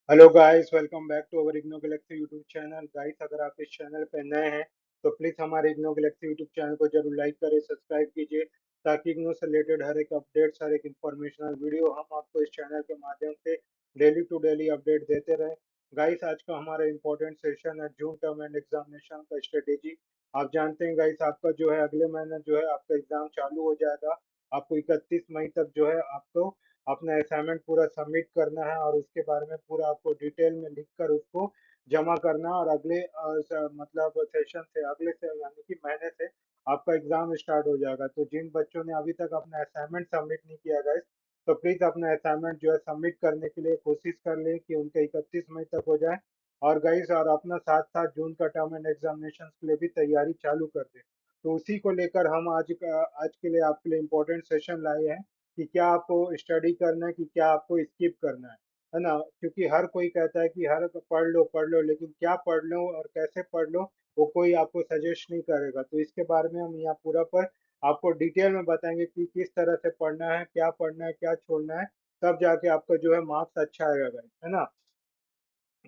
Hello guys, welcome back to our IGNOU galaxy YouTube channel. Guys, अगर आप इस channel पे नए हैं तो प्लीज़ हमारे इग्नो गैलेक्सी यूट्यूब चैनल को जरूर लाइक करें, सब्सक्राइब कीजिए, ताकि इग्नो से रिलेटेड हर एक अपडेट्स, हर एक इंफॉर्मेशनल वीडियो हम आपको इस चैनल के माध्यम से डेली टू डेली अपडेट देते रहें। गाइस, आज का हमारा इंपॉर्टेंट सेशन है जून टर्म एंड एग्जामिनेशन का स्ट्रेटेजी। आप जानते हैं गाइस, आपका जो है अगले महीने जो है आपका एग्जाम चालू हो जाएगा। आपको 31 मई तक जो है आपको अपना असाइनमेंट पूरा सबमिट करना है और उसके बारे में पूरा आपको डिटेल में लिख कर उसको जमा करना है। और अगले मतलब सेशन से अगले से यानी कि महीने से आपका एग्जाम स्टार्ट हो जाएगा। तो जिन बच्चों ने अभी तक अपना असाइनमेंट सबमिट नहीं किया गाइस, तो प्लीज अपना असाइनमेंट जो है सबमिट करने के लिए कोशिश कर लें कि उनका 31 मई तक हो जाए। और गाइस, और अपना साथ साथ जून का टर्म एंड एग्जामिनेशन के लिए भी तैयारी चालू कर दें। तो उसी को लेकर हम आज के लिए आपके लिए इम्पोर्टेंट सेशन लाए हैं कि क्या आपको स्टडी करना है कि क्या आपको स्किप करना है ना। क्योंकि हर कोई कहता है कि हर पढ़ लो, लेकिन क्या पढ़ लो और कैसे पढ़ लो वो कोई आपको सजेस्ट नहीं करेगा। तो इसके बारे में हम यहाँ पूरा पर आपको डिटेल में बताएंगे कि किस तरह से पढ़ना है क्या छोड़ना है। तब जाके आपका जो है मार्क्स अच्छा आएगा guys, है ना।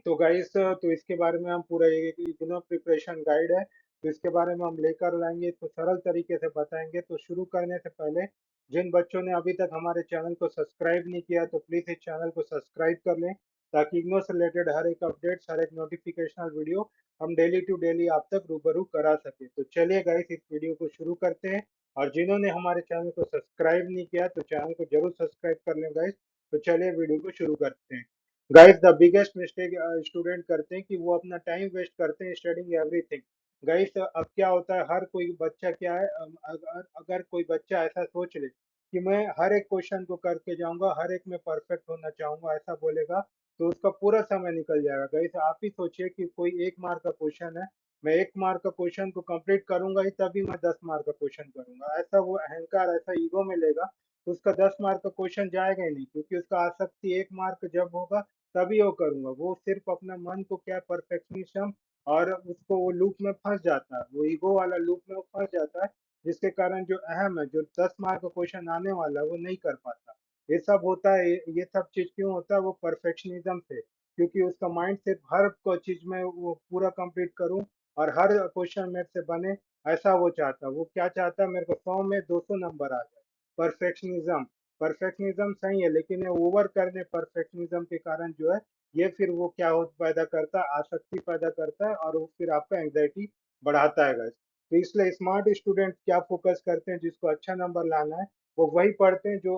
तो गाइस, तो इसके बारे में हम पूरा एक इग्नो प्रिपरेशन गाइड है, तो इसके बारे में हम लेकर लाएंगे, तो सरल तरीके से बताएंगे। तो शुरू करने से पहले जिन बच्चों ने अभी तक हमारे चैनल को सब्सक्राइब नहीं किया तो प्लीज इस चैनल को सब्सक्राइब कर लें, ताकि इग्नो से रिलेटेड हर एक अपडेट्स, हर एक नोटिफिकेशनल वीडियो हम डेली टू डेली आप तक रूबरू करा सके। तो चलिए गाइस, इस वीडियो को शुरू करते हैं। और जिन्होंने हमारे चैनल को सब्सक्राइब नहीं किया तो चैनल को जरूर सब्सक्राइब कर लें गाइस। तो चलिए वीडियो को शुरू करते हैं। Guys, the biggest mistake student करते हैं कि वो अपना टाइम वेस्ट करते हैं स्टडिंग एवरीथिंग। गाइस, अब क्या होता है, हर कोई बच्चा क्या है, अगर अगर कोई बच्चा ऐसा सोच ले कि मैं हर एक क्वेश्चन को करके जाऊंगा, हर एक में परफेक्ट होना चाहूंगा, ऐसा बोलेगा तो उसका पूरा समय निकल जाएगा। गाइस, आप ही सोचिए कि कोई 1 मार्क का क्वेश्चन है, मैं 1 मार्क का क्वेश्चन को कंप्लीट करूंगा ही तभी मैं 10 मार्क का क्वेश्चन करूंगा, ऐसा वो अहंकार, ऐसा ईगो में लेगा तो उसका 10 मार्क का क्वेश्चन जाएगा ही नहीं। क्योंकि उसका आसक्ति 1 मार्क जब होगा तभी वो करूंगा, वो सिर्फ अपना मन को क्या परफेक्शनिज्म, और उसको वो लूप में फंस जाता है, वो ईगो वाला लूप में वो फंस जाता है, जिसके कारण जो अहम है, जो 10 मार्क का क्वेश्चन आने वाला है वो नहीं कर पाता। ये सब होता है, ये सब चीज क्यों होता है, वो परफेक्शनिज्म से। क्योंकि उसका माइंड सिर्फ हर को चीज में वो पूरा कंप्लीट करूं और हर क्वेश्चन मेरे से बने, ऐसा वो चाहता है। वो क्या चाहता है, मेरे को 100 में 200 नंबर आ जाए। परफेक्शनिज्म, परफेक्शनिज्म सही है, लेकिन ये ओवर करने परफेक्शनिज्म के कारण जो है ये फिर वो क्या हो पैदा करता है, आसक्ति पैदा करता है, और वो फिर आपका एंग्जाइटी बढ़ाता है guys। तो इसलिए स्मार्ट स्टूडेंट क्या फोकस करते हैं, जिसको अच्छा नंबर लाना है वो वही पढ़ते हैं जो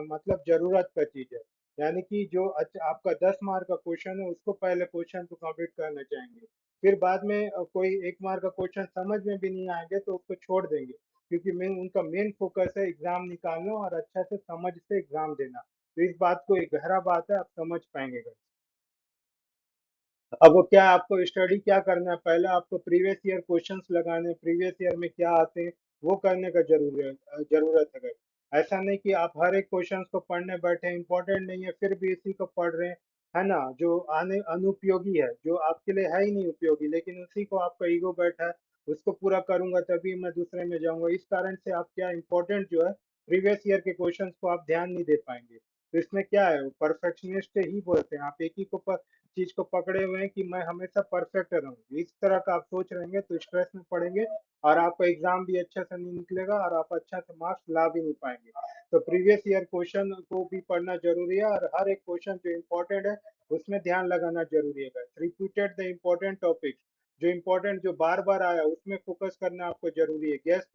मतलब जरूरत का चीज है। यानी कि जो अच्छा आपका 10 मार्क का क्वेश्चन है उसको पहले क्वेश्चन को कंप्लीट करना चाहेंगे, फिर बाद में कोई 1 मार्क का क्वेश्चन समझ में भी नहीं आएंगे तो उसको छोड़ देंगे। क्योंकि मेन उनका मेन फोकस है एग्जाम निकालना और अच्छा से समझ से एग्जाम देना। तो इस बात को एक गहरा बात है, आप समझ पाएंगे guys। अब वो क्या आपको स्टडी क्या करना है, पहले आपको प्रीवियस ईयर क्वेश्चंस लगाने, प्रीवियस ईयर में क्या आते हैं वो करने का जरूरत है guys। ऐसा नहीं कि आप हर एक क्वेश्चंस को पढ़ने बैठे, इंपॉर्टेंट नहीं है फिर भी इसी को पढ़ रहे हैं, है ना, जो आने अनुपयोगी है, जो आपके लिए है ही नहीं उपयोगी, लेकिन उसी को आपका ईगो बैठा है, उसको पूरा करूंगा तभी मैं दूसरे में जाऊंगा। इस कारण से आप क्या इंपॉर्टेंट जो है प्रीवियस ईयर के क्वेश्चंस को आप ध्यान नहीं दे पाएंगे। तो इसमें क्या है, परफेक्शनिस्ट ही बोलते हैं, आप एक ही को चीज को पकड़े हुए हैं कि मैं हमेशा परफेक्ट रहूं, इस तरह का आप सोच रहेंगे तो स्ट्रेस में पड़ेंगे और आपका एग्जाम भी अच्छे से नहीं निकलेगा और आप अच्छा से मार्क्स ला भी नहीं पाएंगे। तो प्रीवियस ईयर क्वेश्चन को भी पढ़ना जरूरी है और हर एक क्वेश्चन जो इम्पोर्टेंट है उसमें ध्यान लगाना जरूरी है। रिपीटेड द इम्पोर्टेंट टॉपिक, जो इम्पोर्टेंट जो बार बार आया उसमें फोकस करना आपको जरूरी है। गेस्ट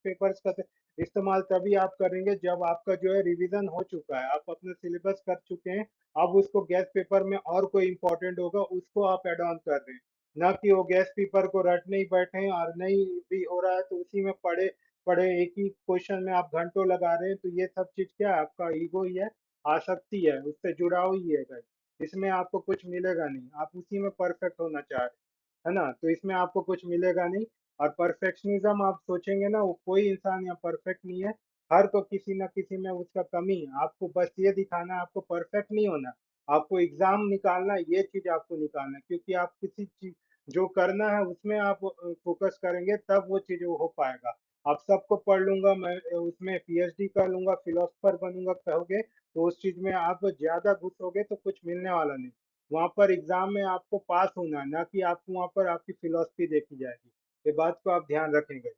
पेपर्स का इस्तेमाल तभी आप करेंगे जब आपका जो है रिवीजन हो चुका है, आप अपने सिलेबस कर चुके हैं। अब उसको गैस पेपर में और कोई इंपॉर्टेंट होगा उसको आप एड ऑन कर रहे हैं, ना कि वो गैस पेपर को रटने ही बैठे हैं और नहीं भी हो रहा है तो उसी में पढ़े पढ़े एक ही क्वेश्चन में आप घंटों लगा रहे हैं। तो ये सब चीज क्या है, आपका ईगो ही है, आसक्ति है, उससे जुड़ाव ही है guys। इसमें आपको कुछ मिलेगा नहीं, आप उसी में परफेक्ट होना चाह रहे हैं, है ना, तो इसमें आपको कुछ मिलेगा नहीं। और परफेक्शनिज्म आप सोचेंगे ना, वो कोई इंसान यहाँ परफेक्ट नहीं है, हर को किसी ना किसी में उसका कमी है। आपको बस ये दिखाना है, आपको परफेक्ट नहीं होना, आपको एग्जाम निकालना है, ये चीज आपको निकालना है। क्योंकि आप किसी चीज जो करना है उसमें आप फोकस करेंगे तब वो चीज वो हो पाएगा। आप सबको पढ़ लूंगा मैं, उसमें पीएचडी कर लूंगा, फिलोसफर बनूंगा कहोगे तो उस चीज में आप ज्यादा घुसोगे तो कुछ मिलने वाला नहीं। वहां पर एग्जाम में आपको पास होना है, ना कि आपको वहां पर आपकी फिलोसफी देखी जाएगी। ये बात को आप ध्यान रखेंगे।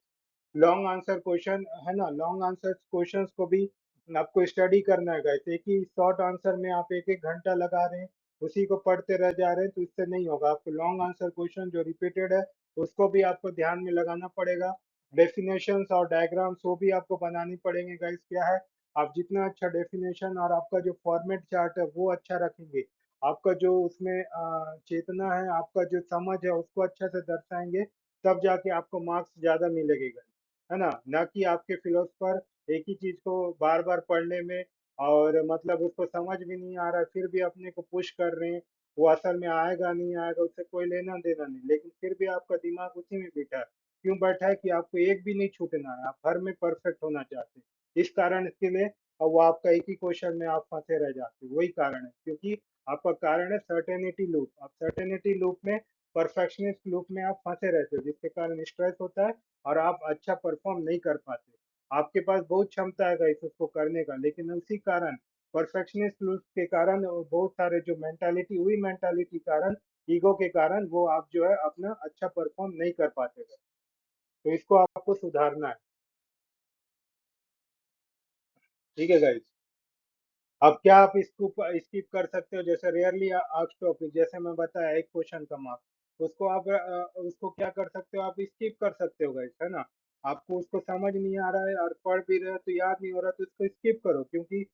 लॉन्ग आंसर क्वेश्चन है ना, लॉन्ग आंसर क्वेश्चंस को भी आपको स्टडी करना है गाइस। एक ही शॉर्ट आंसर में आप एक एक घंटा लगा रहे हैं, उसी को पढ़ते रह जा रहे हैं, तो इससे नहीं होगा। आपको लॉन्ग आंसर क्वेश्चन जो रिपीटेड है उसको भी आपको ध्यान में लगाना पड़ेगा। डेफिनेशंस और डायग्राम्स वो भी आपको बनानी पड़ेंगे गाइस। क्या है, आप जितना अच्छा डेफिनेशन और आपका जो फॉर्मेट चार्ट है वो अच्छा रखेंगे, आपका जो उसमें चेतना है, आपका जो समझ है उसको अच्छे से दर्शाएंगे, तब जाके आपको मार्क्स ज्यादा मिलेंगे, है ना। ना कि आपके फिलोसफर एक ही चीज को बार बार पढ़ने में और मतलब उसको समझ भी नहीं आ रहा है, फिर भी अपने को पुश कर रहे हैं। वो असल में आएगा नहीं आएगा उससे कोई लेना देना नहीं, लेकिन फिर भी आपका दिमाग उसी में बैठा है। क्यों बैठा है कि आपको एक भी नहीं छूटना है, आप हर में परफेक्ट होना चाहते हैं। इस कारण इसके लिए अब वो आपका एक ही क्वेश्चन में आप फंसे रह जाते हैं, वही कारण है। क्योंकि आपका कारण है सर्टेनिटी लूप। आप सर्टेनिटी लूप में, परफेक्शनिस्ट लूप में आप फंसे रहते हो, जिसके कारण स्ट्रेस होता है और आप अच्छा परफॉर्म नहीं कर पाते। आपके पास बहुत क्षमता है गाइस उसको करने का, लेकिन उसी कारण परफेक्शनिस्ट लूप के कारण और बहुत सारे जो मेंटालिटी, वही मेंटालिटी कारण, ईगो के कारण वो आप जो है अपना अच्छा परफॉर्म नहीं कर पाते guys। तो इसको आपको सुधारना है। ठीक है गाइस। अब क्या आप इसको स्किप कर सकते हो, जैसे रेयरली आस्क्ड टॉपिक, जैसे मैं बताया एक क्वेश्चन का मार्क्स, उसको आप उसको क्या कर सकते हो, आप स्किप कर सकते हो गाइस, है ना। आपको उसको समझ नहीं आ रहा है और पढ़ भी रहे हो तो याद नहीं हो रहा, तो इसको स्किप करो, क्योंकि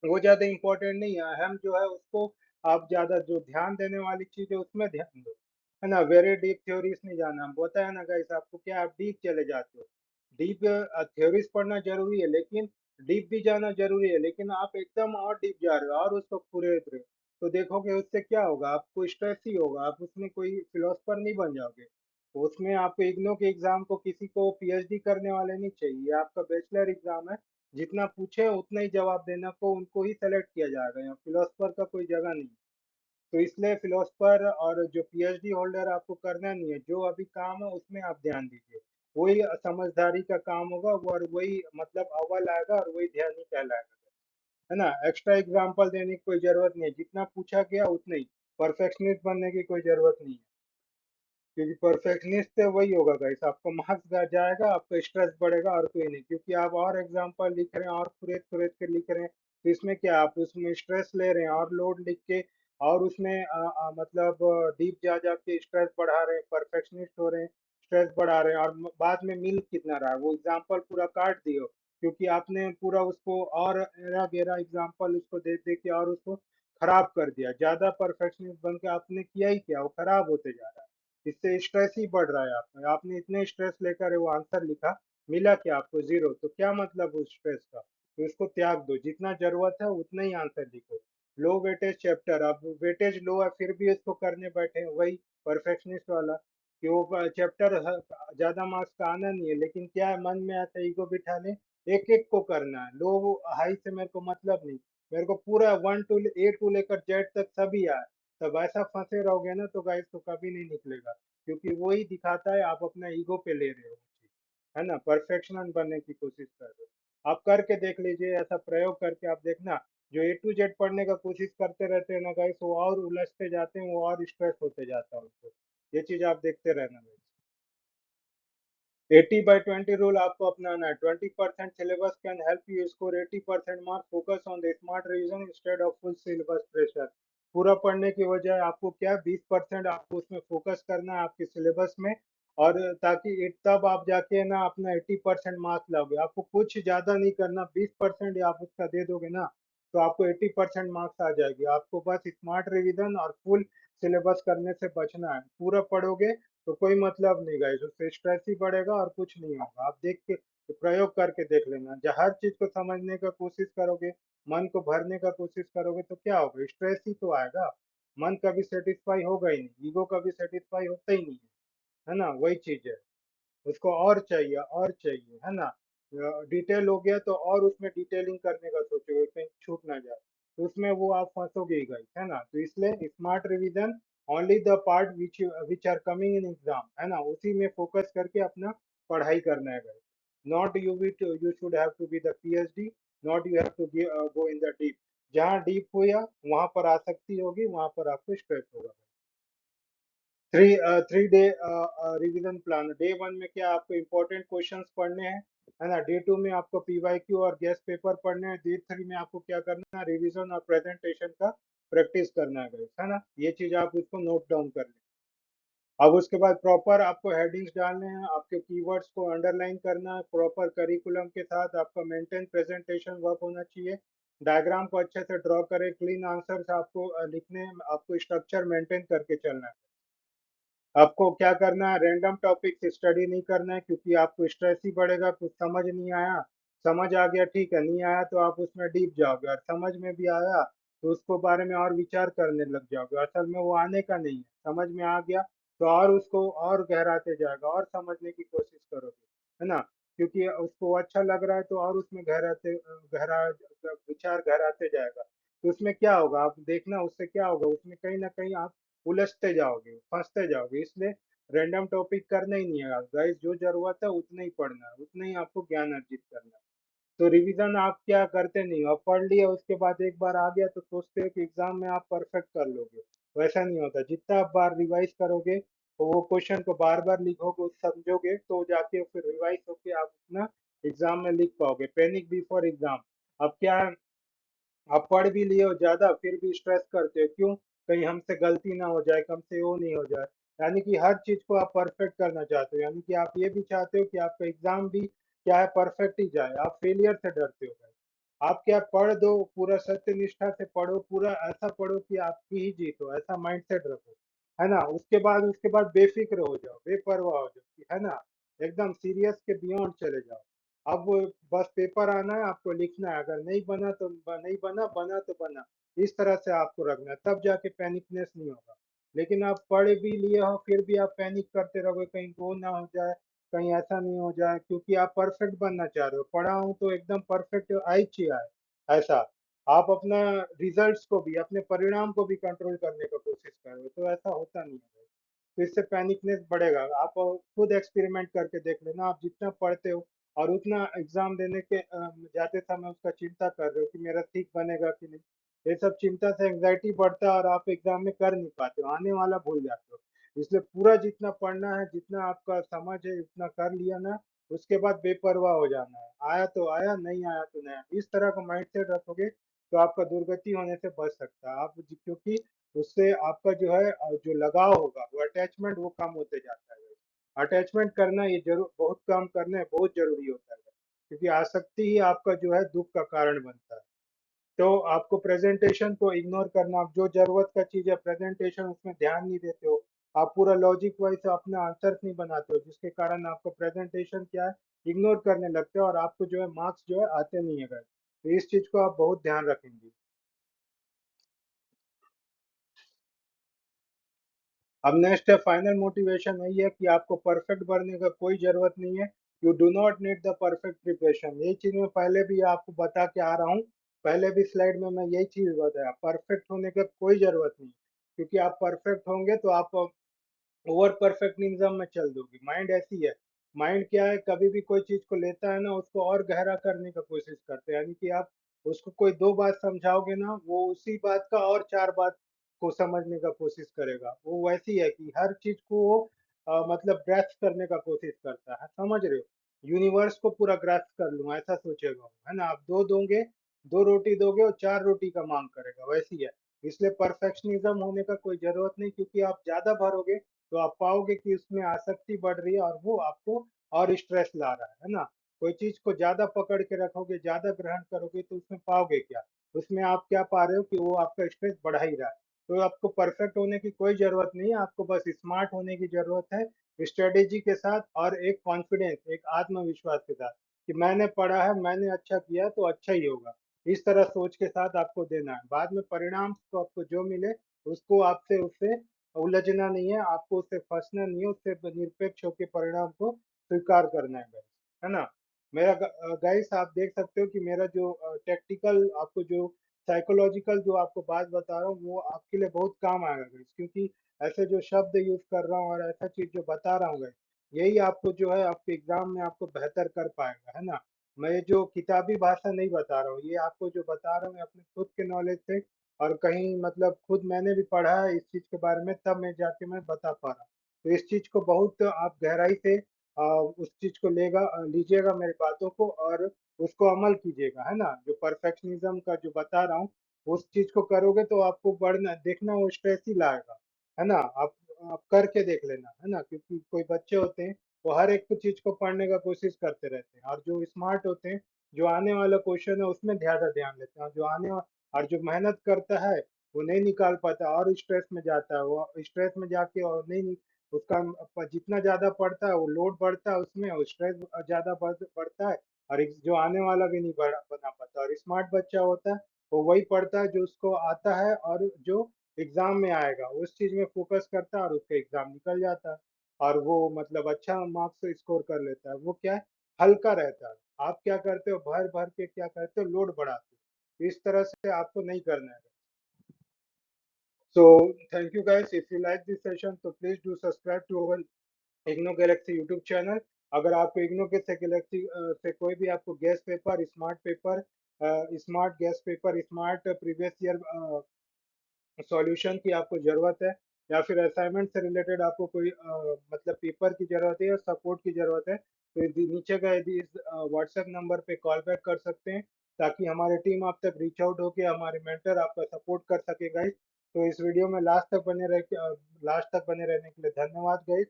वो ज्यादा इंपॉर्टेंट नहीं है। अहम जो है उसको आप ज्यादा जो ध्यान देने वाली चीज है उसमें ध्यान दो, है ना। वेरी डीप थ्योरीज नहीं जाना, हम बताया ना गाइस आपको, क्या आप डीप चले जाते हो। डीप थ्योरीज पढ़ना जरूरी है, लेकिन डीप भी जाना जरूरी है, लेकिन आप एकदम और डीप जा रहे हो और उसको पूरे रहे हो, तो देखोगे उससे क्या होगा, आपको स्ट्रेस ही होगा, आप उसमें कोई फिलोसफर नहीं बन जाओगे। तो उसमें आपको इग्नो के एग्जाम को किसी को पीएचडी करने वाले नहीं चाहिए, आपका बैचलर एग्जाम है। जितना पूछे उतना ही जवाब देना को उनको ही सेलेक्ट किया जाएगा, यहाँ फिलोसफर का कोई जगह नहीं। तो इसलिए फिलोसफर और जो पीएचडी होल्डर आपको करना नहीं है, जो अभी काम है उसमें आप ध्यान दीजिए। वही समझदारी का काम होगा वो, और वही मतलब अव्वल आएगा और वही ध्यान ही कहलाएगा, है ना। एक्स्ट्रा एग्जाम्पल देने की कोई जरूरत नहीं है, जितना पूछा गया उतना ही। परफेक्शनिस्ट बनने की कोई जरूरत नहीं है, क्योंकि परफेक्शनिस्ट से वही होगा गाइस, आपको मार्क्स जाएगा, आपका स्ट्रेस बढ़ेगा और कोई नहीं। क्योंकि आप और एग्जांपल लिख रहे हैं और फुरेद फुरेद के लिख रहे हैं, तो इसमें क्या आप उसमें स्ट्रेस ले रहे हैं और लोड लिख के, और उसमें मतलब डीप जा जा के स्ट्रेस बढ़ा रहे हैं, परफेक्शनिस्ट हो रहे हैं, स्ट्रेस बढ़ा रहे हैं, और बाद में मिल कितना रहा है, वो एग्जाम्पल पूरा काट दियो, क्योंकि आपने पूरा उसको और एरा गेरा एग्जाम्पल उसको दे दे के और उसको खराब कर दिया। ज्यादा परफेक्शनिस्ट बन के आपने किया ही क्या, वो खराब होते जा रहा है। इससे स्ट्रेस ही बढ़ रहा है आपका। आपने इतने स्ट्रेस लेकर वो आंसर लिखा, मिला क्या आपको, जीरो, तो क्या मतलब उस स्ट्रेस का। तो इसको त्याग दो, जितना जरूरत है उतना ही आंसर लिखो। लो वेटेज चैप्टर, अब वेटेज लो है फिर भी इसको करने बैठे हैं, वही परफेक्शनिस्ट वाला, कि वो चैप्टर ज्यादा मार्क्स का आना नहीं है, लेकिन क्या है, मन में आता है ईगो बिठा ले, एक एक को करना है, लो हाई से मेरे को मतलब नहीं, मेरे को पूरा वन टू ए टू लेकर जेड तक सभी आए। तब ऐसा फंसे रहोगे ना तो गाइस तो कभी नहीं निकलेगा, क्योंकि वो ही दिखाता है आप अपना ईगो पे ले रहे हो, है ना, परफेक्शन बनने की कोशिश कर रहे हो। आप करके देख लीजिए, ऐसा प्रयोग करके आप देखना। जो ए टू जेड पढ़ने का कोशिश करते रहते हैं ना गाइस, वो और उलझते जाते हैं, वो और स्ट्रेस होते जाता है उनको। ये चीज आप देखते रहना गाइस। 80/20 रूल आपको अपनाना है। 20% syllabus can help you score 80% marks. Focus on the smart revision instead of full syllabus pressure. पूरा पढ़ने की बजाय आपको क्या 20% आपको उसमें फोकस करना है आपके सिलेबस में, और ताकि तब आप जाके ना अपना 80% मार्क्स लाओगे। आपको कुछ ज्यादा नहीं करना, 20% आप उसका दे दोगे ना, तो आपको 80% मार्क्स आ जाएगी। आपको बस स्मार्ट रिवीजन और फुल सिलेबस करने से बचना है। पूरा पढ़ोगे तो कोई मतलब नहीं गाइस, उससे स्ट्रेस ही बढ़ेगा और कुछ नहीं होगा। आप देख के तो प्रयोग करके देख लेना, जब हर चीज को समझने का कोशिश करोगे, मन को भरने का कोशिश करोगे, तो क्या होगा, स्ट्रेस ही तो आएगा। मन कभी सेटिस्फाई होगा ही नहीं, ईगो कभी सेटिस्फाई होता ही नहीं है ना, वही चीज है। उसको और चाहिए, है ना। डिटेल हो गया तो और उसमें डिटेलिंग करने का सोचोगे, कहीं छूट ना जाए, तो उसमें वो आप फंसोगे ही गाइस, है ना। तो इसलिए smart revision only the part which are coming in exam, है ना, उसी में फोकस करके अपना पढ़ाई करना है guys. Not you with you should have to be the PhD, not you have to go in the deep. जहाँ डीप हुआ वहां पर आसक्ति होगी, वहां पर आपको स्ट्रेस होगा। 3 day revision plan. Day one में क्या आपको इंपॉर्टेंट क्वेश्चंस पढ़ने हैं, है ना। डे टू में आपको पीवाईक्यू और गेस्ट पेपर पढ़ने हैं। डे थ्री में आपको क्या करना है, रिवीजन और प्रेजेंटेशन का प्रैक्टिस करना है guys, है ना। ये चीज आप इसको नोट डाउन कर लें। अब उसके बाद प्रॉपर आपको हेडिंग्स डालने हैं, आपके कीवर्ड्स को अंडरलाइन करना है, प्रॉपर करिकुलम के साथ आपका मेंटेन प्रेजेंटेशन वर्क होना चाहिए। डायग्राम को अच्छे से ड्रॉ करें, क्लीन आंसर्स आपको लिखने हैं, आपको स्ट्रक्चर मेंटेन करके चलना है। आपको क्या करना है, रैंडम टॉपिक स्टडी नहीं करना है, क्योंकि आपको स्ट्रेस ही बढ़ेगा। कुछ समझ नहीं आया, समझ आ गया ठीक है, नहीं आया तो आप उसमें डीप जाओगे, और समझ में भी आया तो उसको बारे में और विचार करने लग जाओगे। असल में वो आने का नहीं है, समझ में आ गया तो और उसको और गहराते जाएगा और समझने की कोशिश करोगे, है ना। क्योंकि उसको अच्छा लग रहा है तो और उसमें गहरा विचार गहराते जाएगा। तो उसमें क्या होगा, आप देखना उससे क्या होगा, उसमें कहीं ना कहीं आप उलझते जाओगे, फंसते जाओगे। इसलिए रैंडम टॉपिक करना ही नहीं है गाइस, जो जरूरत है उतना ही पढ़ना है, उतना ही आपको ज्ञान अर्जित करना है। तो रिवीजन आप क्या करते नहीं हो, आप पढ़ लिया उसके बाद एक बार आ गया तो सोचते हो कि एग्जाम में आप परफेक्ट कर लोगे। वैसा नहीं होता, जितना आप बार रिवाइज करोगे तो वो क्वेश्चन को बार बार लिखोगे, समझोगे, तो जाके फिर रिवाइज होके आप अपना एग्जाम में लिख पाओगे। Panic before exam. अब क्या है, आप पढ़ भी लिए हो ज्यादा फिर भी स्ट्रेस करते हो, क्यों, कहीं हमसे गलती ना हो जाए, कम से वो नहीं हो जाए। यानी कि हर चीज को आप परफेक्ट करना चाहते हो, यानी कि आप ये भी चाहते हो कि आपका एग्जाम भी क्या है, परफेक्ट ही जाए। आप फेलियर से डरते हो भाई। आप क्या, पढ़ दो, पूरा सत्य निष्ठा से पढ़ो, पूरा ऐसा पढ़ो कि आपकी ही जीत हो, ऐसा माइंडसेट रखो, है ना। उसके बाद बेफिक्र हो जाओ, बेपरवाह हो जाओ, है ना। एकदम सीरियस के बियॉन्ड चले जाओ। अब बस पेपर आना है, आपको लिखना है, अगर नहीं बना तो नहीं बना, बना तो बना। इस तरह से आपको रखना है, तब जाके पैनिकनेस नहीं होगा। लेकिन आप पढ़ भी लिए हो फिर भी आप पैनिक करते रहोगे, कहीं वो ना हो जाए, कहीं ऐसा नहीं हो जाए, क्योंकि आप परफेक्ट बनना चाह रहे हो। पढ़ा हूं तो एकदम परफेक्ट आई चाहिए ऐसा। आप अपना रिजल्ट्स को भी, अपने परिणाम को भी कंट्रोल करने का कोशिश कर रहे हो, तो ऐसा होता नहीं है। तो इससे पैनिकनेस बढ़ेगा। आप खुद एक्सपेरिमेंट करके देख लेना, आप जितना पढ़ते हो और उतना एग्जाम देने के जाते समय उसका चिंता कर रहे हो कि मेरा ठीक बनेगा कि नहीं, ये सब चिंता से एंग्जाइटी बढ़ता है और आप एग्जाम में कर नहीं पाते हो, आने वाला भूल जाते हो। इसलिए पूरा जितना पढ़ना है, जितना आपका समझ है उतना कर लिया ना, उसके बाद बेपरवाह हो जाना है। आया तो आया, नहीं आया तो नहीं। इस तरह का माइंडसेट रखोगे तो आपका दुर्गति होने से बच सकता है। क्योंकि उससे आपका जो है जो लगाव होगा, वो अटैचमेंट वो कम होते जाता है। अटैचमेंट करना ये जरूर बहुत कम करना है, बहुत जरूरी होता है, क्योंकि आसक्ति ही आपका जो है दुख का कारण बनता है। तो आपको प्रेजेंटेशन को इग्नोर करना, आप जो जरूरत का चीज है प्रेजेंटेशन उसमें ध्यान नहीं देते हो। आप पूरा लॉजिक वाइज अपना आंसर नहीं बनाते हो, जिसके कारण आपका प्रेजेंटेशन क्या है, इग्नोर करने लगते हो और आपको जो है मार्क्स जो है आते नहीं है guys। तो इस चीज को आप बहुत ध्यान रखेंगे। अब नेक्स्ट है फाइनल मोटिवेशन, यही है कि आपको परफेक्ट बनने का कोई जरूरत नहीं है। You do not need the perfect preparation. यही चीज मैं पहले भी आपको बता के आ रहा हूँ, पहले भी स्लाइड में मैं यही चीज बताया, परफेक्ट होने का कोई जरूरत नहीं। क्योंकि आप परफेक्ट होंगे तो आप ओवर परफेक्शनिज्म में चल दोगे। माइंड ऐसी है, माइंड क्या है, कभी भी कोई चीज को लेता है ना, उसको और गहरा करने का कोशिश करते हैं। यानी कि आप उसको कोई 2 बात समझाओगे ना, वो उसी बात का और 4 बात को समझने का कोशिश करेगा। वो वैसी है कि हर चीज को वो मतलब ग्रैस्प करने का कोशिश करता है, समझ रहे हो। यूनिवर्स को पूरा ग्रैस्प कर लूं ऐसा सोचेगा वो, है ना। आप दो दोगे, 2 रोटी दोगे और 4 रोटी का मांग करेगा, वैसी है। इसलिए परफेक्शनिज्म होने का कोई जरूरत नहीं, क्योंकि आप ज्यादा भरोगे तो आप पाओगे कि उसमें आसक्ति बढ़ रही है और वो आपको और स्ट्रेस ला रहा है ना। कोई चीज को ज्यादा पकड़ के रखोगे, ज्यादा ग्रहण करोगे तो उसमें पाओगे क्या, उसमें आप क्या पा रहे हो कि वो आपका स्ट्रेस बढ़ा ही रहा है। तो आपको परफेक्ट होने की कोई जरूरत नहीं है, आपको बस स्मार्ट होने की जरूरत है, स्ट्रेटेजी के साथ और एक कॉन्फिडेंस, एक आत्मविश्वास के साथ कि मैंने पढ़ा है, मैंने अच्छा किया तो अच्छा ही होगा। इस तरह सोच के साथ आपको देना है, बाद में परिणाम को आपको जो मिले उसको आपसे उससे उलझना नहीं है, आपको उससे फंसना नहीं है, उससे निरपेक्ष होकर परिणाम को स्वीकार करना है guys, है ना। मेरा गाइस आप देख सकते हो कि मेरा जो टेक्टिकल आपको जो साइकोलॉजिकल जो आपको बात बता रहा हूँ वो आपके लिए बहुत काम आएगा guys, क्योंकि ऐसे जो शब्द यूज कर रहा हूँ और ऐसा चीज जो बता रहा हूँ guys, यही आपको जो है आपके एग्जाम में आपको बेहतर कर पाएगा, है ना। मैं ये जो किताबी भाषा नहीं बता रहा हूँ, ये आपको जो बता रहा हूँ मैं अपने खुद के नॉलेज से, और कहीं मतलब खुद मैंने भी पढ़ा है इस चीज के बारे में, तब मैं जाके मैं बता पा रहा हूँ। तो इस चीज को बहुत आप गहराई से उस चीज को लीजिएगा मेरी बातों को, और उसको अमल कीजिएगा, है ना। जो परफेक्शनिज्म का जो बता रहा हूँ, उस चीज को करोगे तो आपको बढ़ना देखना वो स्ट्रेस ही लाएगा, है ना। आप करके देख लेना, है ना, क्योंकि कोई बच्चे होते हैं वो हर एक चीज को पढ़ने का कोशिश करते रहते हैं, और जो स्मार्ट होते हैं जो आने वाला क्वेश्चन है उसमें ज्यादा ध्यान देते हैं, और और जो मेहनत करता है वो नहीं निकाल पाता और स्ट्रेस में जाता है, वो स्ट्रेस में जाके और नहीं उसका जितना ज्यादा पढ़ता है वो लोड बढ़ता है उसमें, और स्ट्रेस ज्यादा बढ़ता है, और जो आने वाला भी नहीं बना पाता। और स्मार्ट बच्चा होता है वो वही पढ़ता है जो उसको आता है, और जो एग्जाम में आएगा उस चीज में फोकस करता है, और उसका एग्जाम निकल जाता है, और वो मतलब अच्छा मार्क्स स्कोर कर लेता है। वो क्या है, हल्का रहता है। आप क्या करते हो, भर भर के क्या करते हो, लोड बढ़ाते हो। इस तरह से आपको नहीं करना है। So thank you guys, if you like this session तो please do subscribe to our IGNOU galaxy YouTube channel. अगर आपको इग्नो के से गैलेक्सी से कोई भी आपको gas paper, smart paper, smart gas paper, smart previous year solution की आपको ज़रूरत है, या फिर असाइनमेंट से रिलेटेड आपको कोई मतलब पेपर की ज़रूरत है या सपोर्ट की ज़रूरत है, तो नीचे का यदि इस व्हाट्सएप नंबर पे कॉल बैक कर सकते हैं, ताकि हमारी टीम आप तक रीच आउट होकर हमारे मेंटर आपका सपोर्ट कर सके गाइस। तो इस वीडियो में लास्ट तक बने रहने के लिए धन्यवाद गाइस।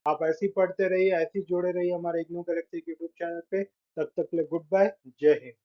आप ऐसे ही पढ़ते रहिए, ऐसे ही जुड़े रहिए हमारे इग्नू गैलेक्सी यूट्यूब चैनल पे। तब तक के लिए गुड बाय, जय हिंद।